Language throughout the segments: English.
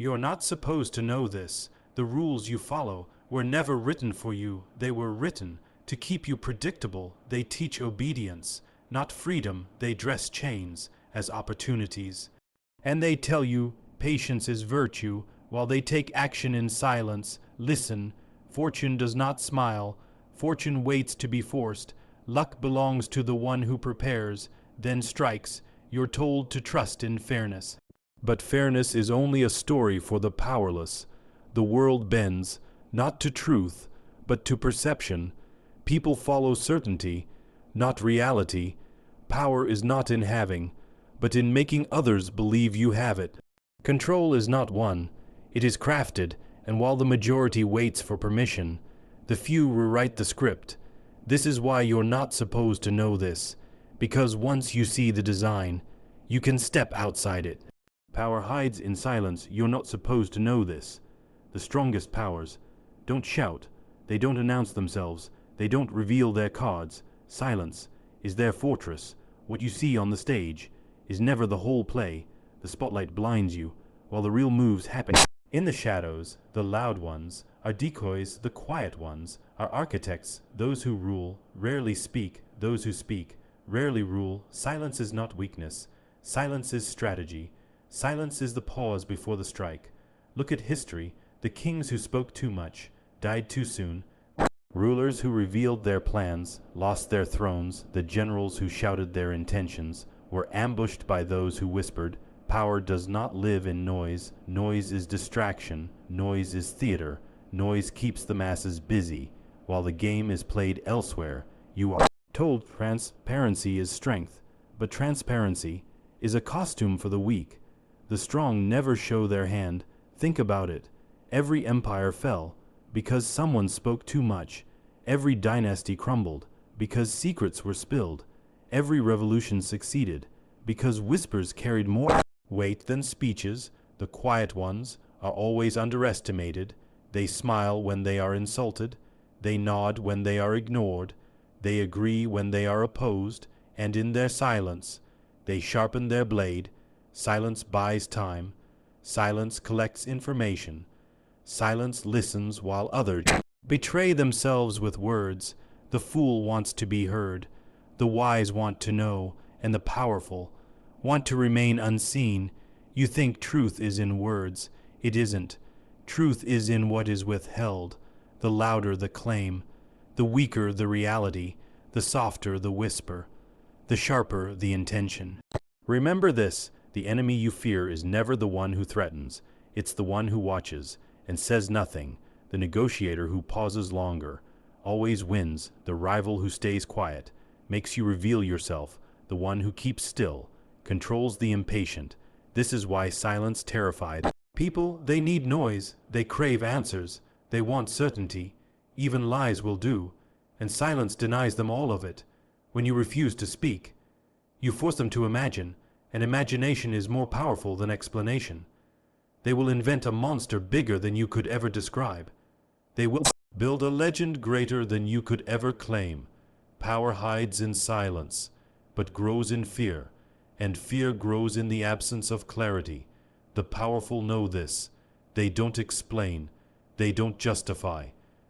You're not supposed to know this. The rules you follow were never written for you. They were written to keep you predictable. They teach obedience, not freedom. They dress chains as opportunities. And they tell you patience is virtue, while they take action in silence. Listen, fortune does not smile. Fortune waits to be forced. Luck belongs to the one who prepares, then strikes. You're told to trust in fairness. But fairness is only a story for the powerless. The world bends, not to truth, but to perception. People follow certainty, not reality. Power is not in having, but in making others believe you have it. Control is not won, it is crafted, and while the majority waits for permission, the few rewrite the script. This is why you're not supposed to know this, because once you see the design, you can step outside it. Power hides in silence. You're not supposed to know this. The strongest powers don't shout, they don't announce themselves, they don't reveal their cards. Silence is their fortress. What you see on the stage is never the whole play. The spotlight blinds you, while the real moves happen in the shadows. The loud ones are decoys, the quiet ones are architects. Those who rule rarely speak, those who speak rarely rule. Silence is not weakness, silence is strategy. Silence is the pause before the strike. Look at history. The kings who spoke too much died too soon. Rulers who revealed their plans lost their thrones. The generals who shouted their intentions were ambushed by those who whispered. Power does not live in noise. Noise is distraction. Noise is theater. Noise keeps the masses busy, while the game is played elsewhere. You are told transparency is strength, but transparency is a costume for the weak. The strong never show their hand. Think about it. Every empire fell because someone spoke too much. Every dynasty crumbled because secrets were spilled. Every revolution succeeded because whispers carried more weight than speeches. The quiet ones are always underestimated. They smile when they are insulted. They nod when they are ignored. They agree when they are opposed, and in their silence, they sharpen their blade. Silence buys time. Silence collects information. Silence listens while others betray themselves with words. The fool wants to be heard. The wise want to know, and the powerful want to remain unseen. You think truth is in words. It isn't. Truth is in what is withheld. The louder the claim, the weaker the reality, the softer the whisper, the sharper the intention. Remember this. The enemy you fear is never the one who threatens. It's the one who watches and says nothing. The negotiator who pauses longer always wins. The rival who stays quiet makes you reveal yourself. The one who keeps still controls the impatient. This is why silence terrified people. They need noise. They crave answers. They want certainty. Even lies will do. And silence denies them all of it. When you refuse to speak, you force them to imagine. And imagination is more powerful than explanation. They will invent a monster bigger than you could ever describe. They will build a legend greater than you could ever claim. Power hides in silence, but grows in fear, and fear grows in the absence of clarity. The powerful know this. They don't explain. They don't justify.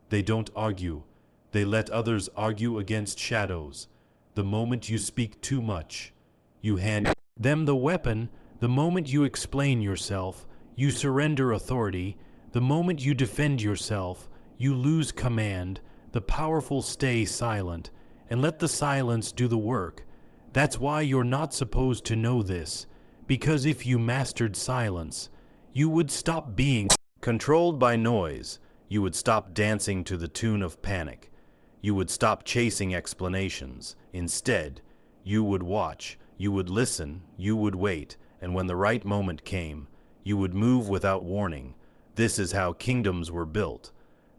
They don't argue. They let others argue against shadows. The moment you speak too much, you hand them the weapon. The moment you explain yourself, you surrender authority. The moment you defend yourself, you lose command. The powerful stay silent and let the silence do the work. That's why you're not supposed to know this, because if you mastered silence, you would stop being controlled by noise. You would stop dancing to the tune of panic. You would stop chasing explanations. Instead, you would watch. You would listen, you would wait, and when the right moment came, you would move without warning. This is how kingdoms were built.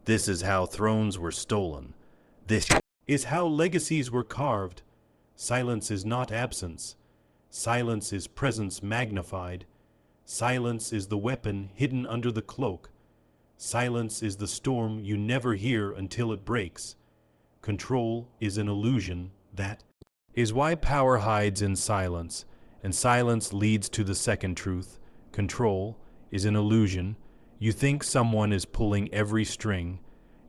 This is how thrones were stolen. This is how legacies were carved. Silence is not absence. Silence is presence magnified. Silence is the weapon hidden under the cloak. Silence is the storm you never hear until it breaks. Control is an illusion. That is why power hides in silence, and silence leads to the second truth. Control is an illusion. You think someone is pulling every string.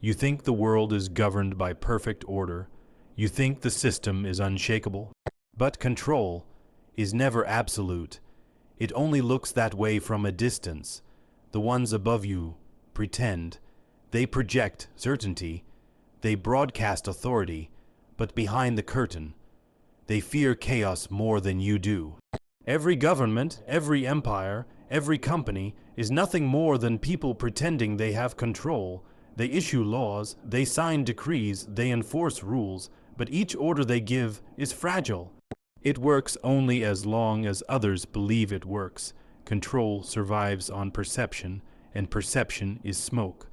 You think the world is governed by perfect order. You think the system is unshakable. But control is never absolute. It only looks that way from a distance. The ones above you pretend. They project certainty. They broadcast authority. But behind the curtain, they fear chaos more than you do. Every government, every empire, every company is nothing more than people pretending they have control. They issue laws, they sign decrees, they enforce rules, but each order they give is fragile. It works only as long as others believe it works. Control survives on perception, and perception is smoke.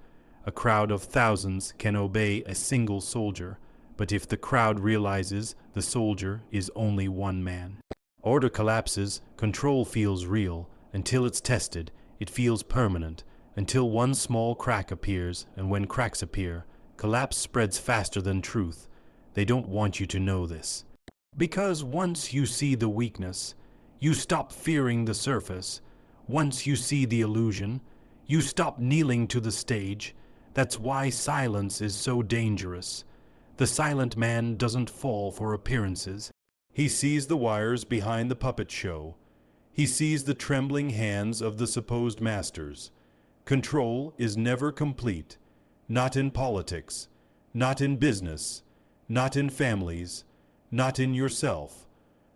A crowd of thousands can obey a single soldier, but if the crowd realizes the soldier is only one man. Order collapses, control feels real. Until it's tested, it feels permanent. Until one small crack appears, and when cracks appear, collapse spreads faster than truth. They don't want you to know this. Because once you see the weakness, you stop fearing the surface. Once you see the illusion, you stop kneeling to the stage. That's why silence is so dangerous. The silent man doesn't fall for appearances. He sees the wires behind the puppet show. He sees the trembling hands of the supposed masters. Control is never complete. Not in politics, not in business, not in families, not in yourself.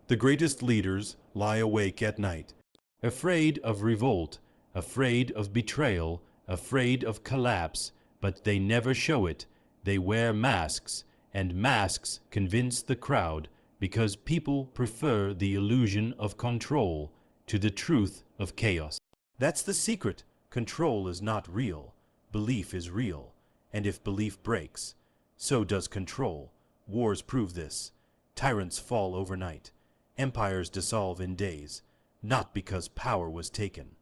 The greatest leaders lie awake at night, afraid of revolt, afraid of betrayal, afraid of collapse, but they never show it. They wear masks, and masks convince the crowd because people prefer the illusion of control to the truth of chaos. That's the secret. Control is not real. Belief is real. And if belief breaks, so does control. Wars prove this. Tyrants fall overnight. Empires dissolve in days, not because power was taken,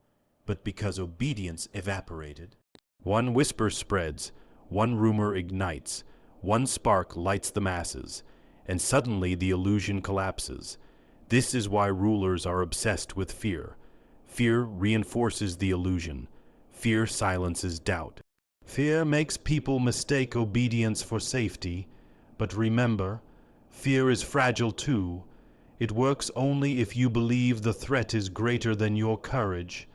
but because obedience evaporated. One whisper spreads, one rumor ignites, one spark lights the masses, and suddenly the illusion collapses. This is why rulers are obsessed with fear. Fear reinforces the illusion. Fear silences doubt. Fear makes people mistake obedience for safety, but remember, fear is fragile too. It works only if you believe the threat is greater than your courage.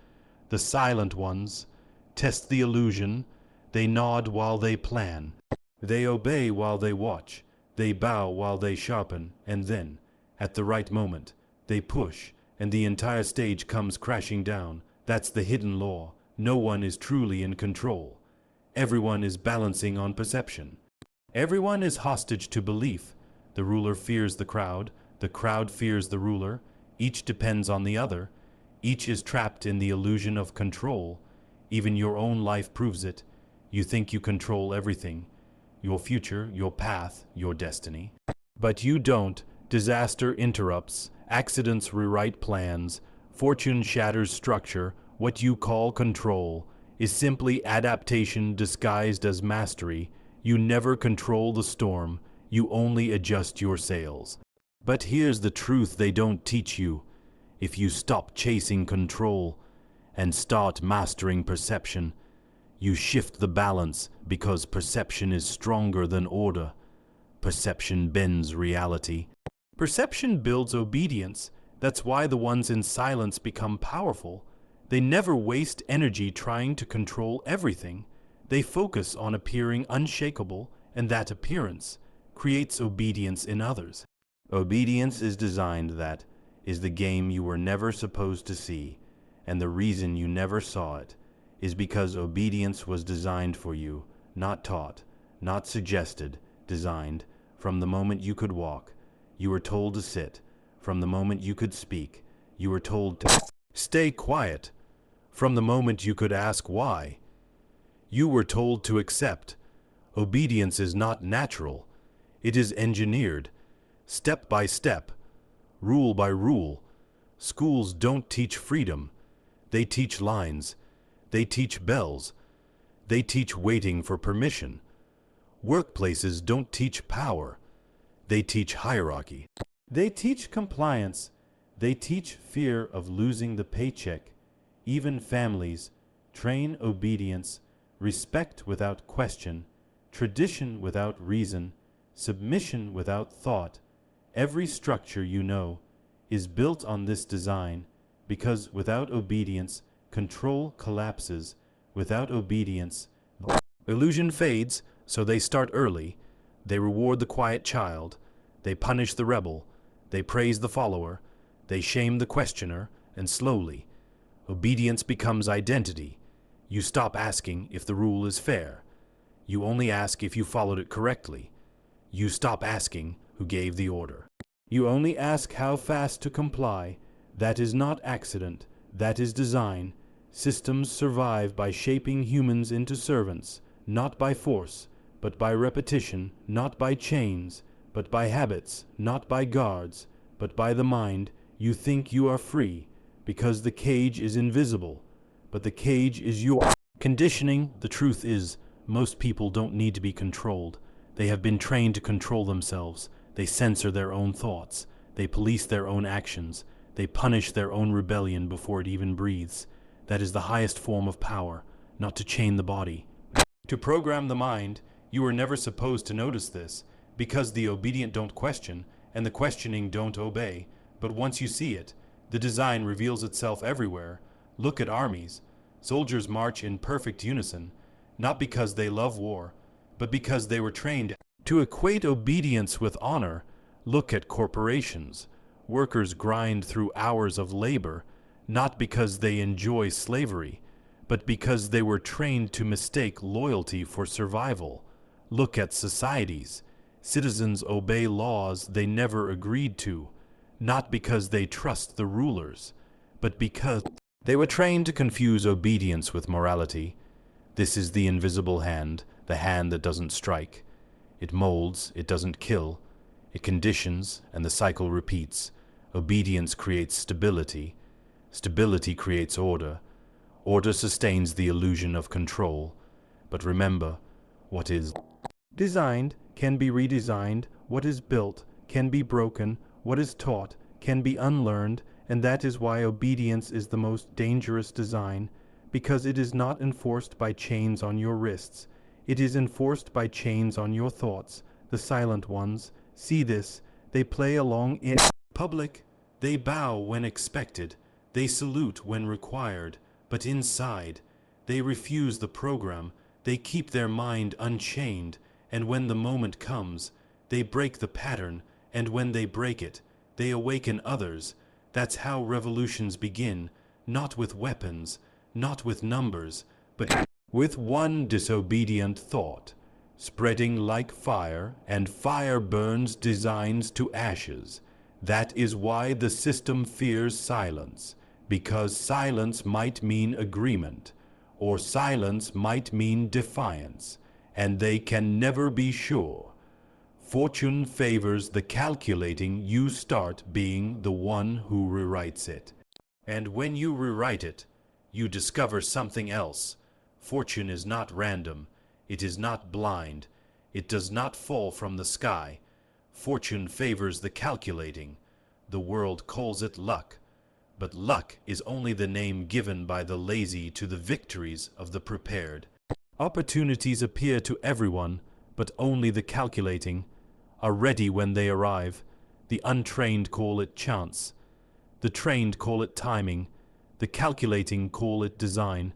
The silent ones test the illusion. They nod while they plan. They obey while they watch. They bow while they sharpen, and then, at the right moment, they push, and the entire stage comes crashing down. That's the hidden law. No one is truly in control. Everyone is balancing on perception. Everyone is hostage to belief. The ruler fears the crowd fears the ruler. Each depends on the other. Each is trapped in the illusion of control. Even your own life proves it. You think you control everything. Your future, your path, your destiny. But you don't. Disaster interrupts. Accidents rewrite plans. Fortune shatters structure. What you call control is simply adaptation disguised as mastery. You never control the storm. You only adjust your sails. But here's the truth they don't teach you. If you stop chasing control and start mastering perception, you shift the balance because perception is stronger than order. Perception bends reality. Perception builds obedience. That's why the ones in silence become powerful. They never waste energy trying to control everything. They focus on appearing unshakable, and that appearance creates obedience in others. Obedience is designed. That is the game you were never supposed to see, and the reason you never saw it is because obedience was designed for you, not taught, not suggested, designed. From the moment you could walk, you were told to sit. From the moment you could speak, you were told to stay quiet. From the moment you could ask why, you were told to accept. Obedience is not natural. It is engineered, step by step, rule by rule. Schools don't teach freedom. They teach lines. They teach bells. They teach waiting for permission. Workplaces don't teach power. They teach hierarchy. They teach compliance. They teach fear of losing the paycheck. even families, train obedience, respect without question, tradition without reason, submission without thought. Every structure you know is built on this design, because without obedience, control collapses. Without obedience, illusion fades, so they start early. They reward the quiet child. They punish the rebel. They praise the follower. They shame the questioner, and slowly, obedience becomes identity. You stop asking if the rule is fair. You only ask if you followed it correctly. You stop asking who gave the order. You only ask how fast to comply. That is not accident. That is design. Systems survive by shaping humans into servants, not by force, but by repetition, not by chains, but by habits, not by guards, but by the mind. You think you are free, because the cage is invisible, but the cage is your conditioning. The truth is, most people don't need to be controlled. They have been trained to control themselves. They censor their own thoughts. They police their own actions. They punish their own rebellion before it even breathes. That is the highest form of power, not to chain the body. To program the mind, you were never supposed to notice this, because the obedient don't question, and the questioning don't obey. But once you see it, the design reveals itself everywhere. Look at armies. Soldiers march in perfect unison, not because they love war, but because they were trained to equate obedience with honor. Look at corporations. Workers grind through hours of labor, not because they enjoy slavery, but because they were trained to mistake loyalty for survival. Look at societies. Citizens obey laws they never agreed to, not because they trust the rulers, but because they were trained to confuse obedience with morality. This is the invisible hand, the hand that doesn't strike. It molds, it doesn't kill. It conditions, and the cycle repeats. Obedience creates stability. Stability creates order. Order sustains the illusion of control. But remember, what is designed can be redesigned. What is built can be broken. What is taught can be unlearned. And that is why obedience is the most dangerous design, because it is not enforced by chains on your wrists. It is enforced by chains on your thoughts, the silent ones. See this, they play along in public. They bow when expected. They salute when required. But inside, they refuse the program. They keep their mind unchained. And when the moment comes, they break the pattern. And when they break it, they awaken others. That's how revolutions begin, not with weapons, not with numbers, but with one disobedient thought, spreading like fire, and fire burns designs to ashes. That is why the system fears silence, because silence might mean agreement, or silence might mean defiance, and they can never be sure. Fortune favors the calculating. You start being the one who rewrites it. And when you rewrite it, you discover something else. Fortune is not random. It is not blind. It does not fall from the sky. Fortune favors the calculating. The world calls it luck. But luck is only the name given by the lazy to the victories of the prepared. Opportunities appear to everyone, but only the calculating are ready when they arrive. The untrained call it chance. The trained call it timing. The calculating call it design.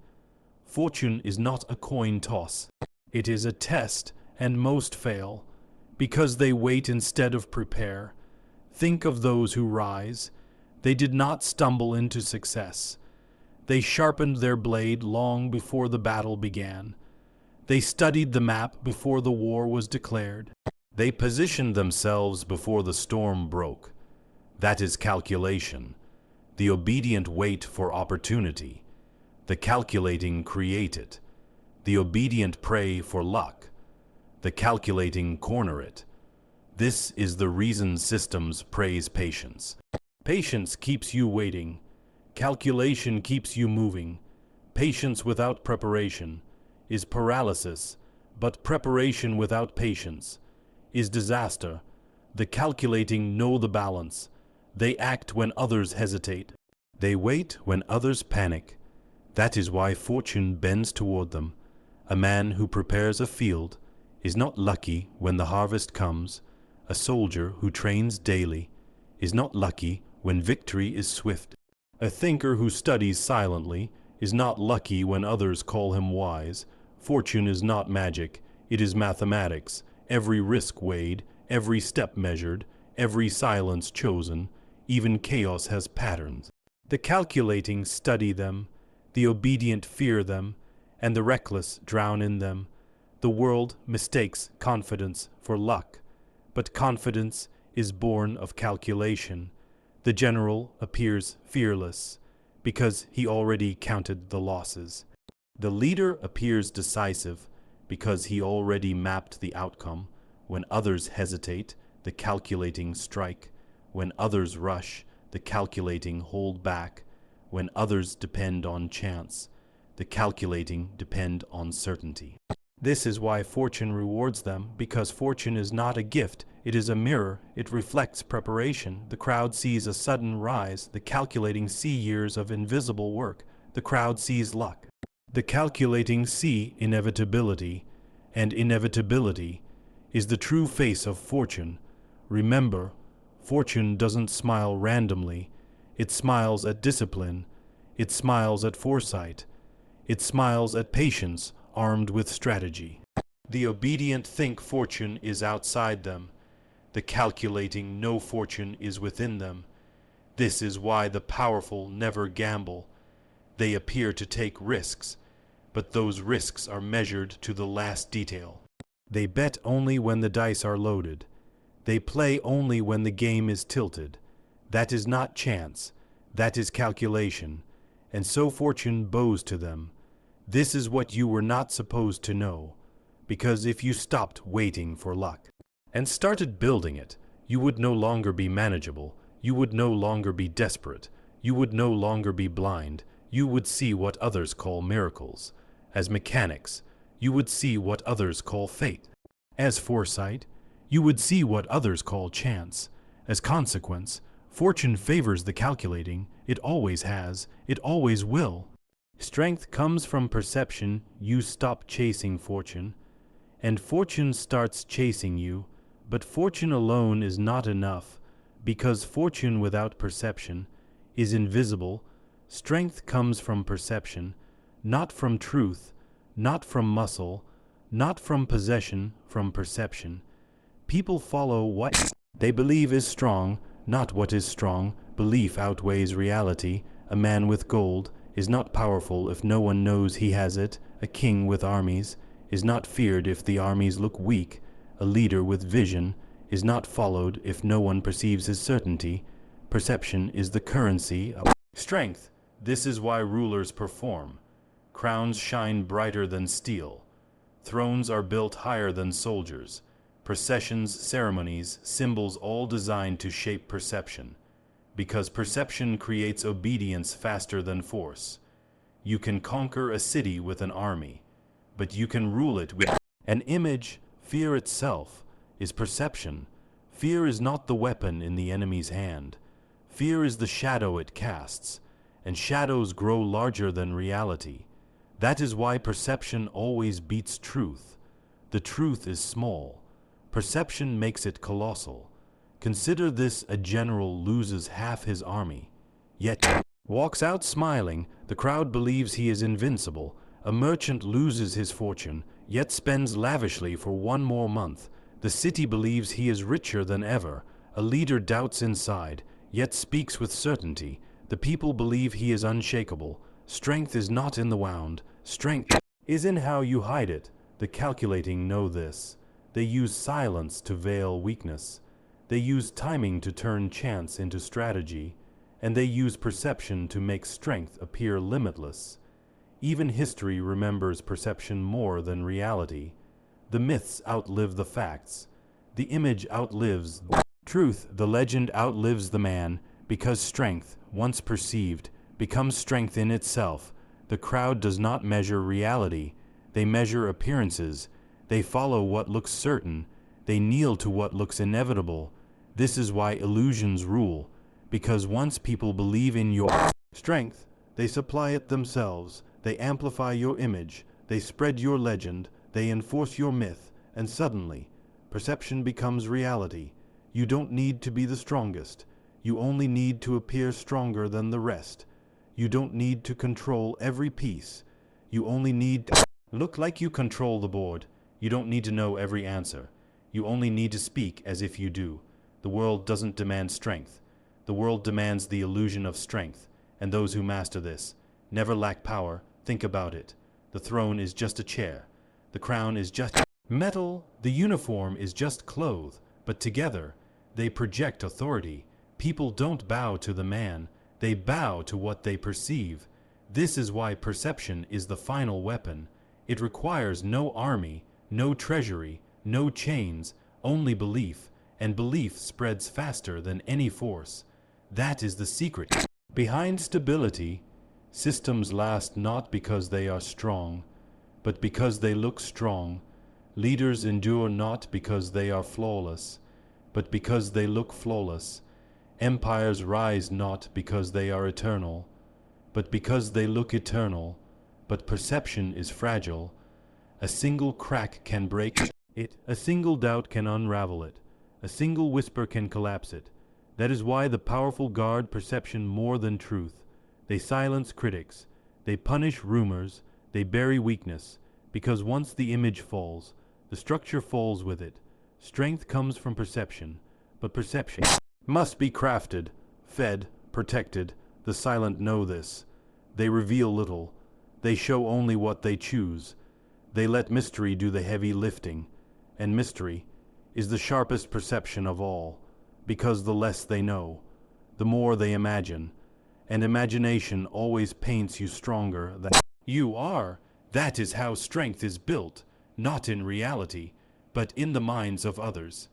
Fortune is not a coin toss. It is a test, and most fail, because they wait instead of prepare. Think of those who rise. They did not stumble into success. They sharpened their blade long before the battle began. They studied the map before the war was declared. They positioned themselves before the storm broke. That is calculation. The obedient wait for opportunity. The calculating create it. The obedient pray for luck. The calculating corner it. This is the reason systems praise patience. Patience keeps you waiting. Calculation keeps you moving. Patience without preparation is paralysis, but preparation without patience is disaster. The calculating know the balance. They act when others hesitate. They wait when others panic. That is why fortune bends toward them. A man who prepares a field is not lucky when the harvest comes. A soldier who trains daily is not lucky when victory is swift. A thinker who studies silently is not lucky when others call him wise. Fortune is not magic, it is mathematics. Every risk weighed, every step measured, every silence chosen. Even chaos has patterns. The calculating study them, the obedient fear them, and the reckless drown in them. The world mistakes confidence for luck, but confidence is born of calculation. The general appears fearless because he already counted the losses. The leader appears decisive because he already mapped the outcome. When others hesitate, the calculating strike. When others rush, the calculating hold back. When others depend on chance, the calculating depend on certainty. This is why fortune rewards them, because fortune is not a gift, it is a mirror, it reflects preparation. The crowd sees a sudden rise, the calculating see years of invisible work, the crowd sees luck. The calculating see inevitability, and inevitability is the true face of fortune. Remember, fortune doesn't smile randomly, it smiles at discipline, it smiles at foresight, it smiles at patience armed with strategy. The obedient think fortune is outside them. The calculating know fortune is within them. This is why the powerful never gamble. They appear to take risks, but those risks are measured to the last detail. They bet only when the dice are loaded. They play only when the game is tilted. That is not chance, that is calculation, and so fortune bows to them. This is what you were not supposed to know, because if you stopped waiting for luck and started building it, you would no longer be manageable, you would no longer be desperate, you would no longer be blind, you would see what others call miracles. As mechanics, you would see what others call fate. As foresight, you would see what others call chance. As consequence, fortune favors the calculating, it always has, it always will. Strength comes from perception, you stop chasing fortune, and fortune starts chasing you, but fortune alone is not enough, because fortune without perception is invisible. Strength comes from perception, not from truth, not from muscle, not from possession, from perception. People follow what they believe is strong, not what is strong. Belief outweighs reality. A man with gold is not powerful if no one knows he has it. A king with armies is not feared if the armies look weak. A leader with vision is not followed if no one perceives his certainty. Perception is the currency of strength. This is why rulers perform. Crowns shine brighter than steel. Thrones are built higher than soldiers. Processions, ceremonies, symbols, all designed to shape perception. Because perception creates obedience faster than force. You can conquer a city with an army, but you can rule it with an image. Fear itself is perception. Fear is not the weapon in the enemy's hand. Fear is the shadow it casts, and shadows grow larger than reality. That is why perception always beats truth. The truth is small. Perception makes it colossal. Consider this: a general loses half his army, yet walks out smiling. The crowd believes he is invincible. A merchant loses his fortune, yet spends lavishly for one more month. The city believes he is richer than ever. A leader doubts inside, yet speaks with certainty. The people believe he is unshakable. Strength is not in the wound. Strength is in how you hide it. The calculating know this. They use silence to veil weakness. They use timing to turn chance into strategy, and they use perception to make strength appear limitless. Even history remembers perception more than reality. The myths outlive the facts. The image outlives truth. The legend outlives the man, because strength, once perceived, becomes strength in itself. The crowd does not measure reality. They measure appearances. They follow what looks certain. They kneel to what looks inevitable. This is why illusions rule, because once people believe in your strength, they supply it themselves. They amplify your image, they spread your legend, they enforce your myth, and suddenly, perception becomes reality. You don't need to be the strongest. You only need to appear stronger than the rest. You don't need to control every piece. You only need to look like you control the board. You don't need to know every answer. You only need to speak as if you do. The world doesn't demand strength. The world demands the illusion of strength, and those who master this never lack power. Think about it. The throne is just a chair. The crown is just metal. The uniform is just cloth. But together, they project authority. People don't bow to the man. They bow to what they perceive. This is why perception is the final weapon. It requires no army, no treasury, no chains, only belief, and belief spreads faster than any force. That is the secret. Behind stability, systems last not because they are strong, but because they look strong. Leaders endure not because they are flawless, but because they look flawless. Empires rise not because they are eternal, but because they look eternal. But perception is fragile. A single crack can break it. A single doubt can unravel it. A single whisper can collapse it. That is why the powerful guard perception more than truth. They silence critics. They punish rumors. They bury weakness. Because once the image falls, the structure falls with it. Strength comes from perception, but perception must be crafted, fed, protected. The silent know this. They reveal little. They show only what they choose. They let mystery do the heavy lifting. And mystery is the sharpest perception of all, because the less they know, the more they imagine. And imagination always paints you stronger than you are. That is how strength is built, not in reality, but in the minds of others.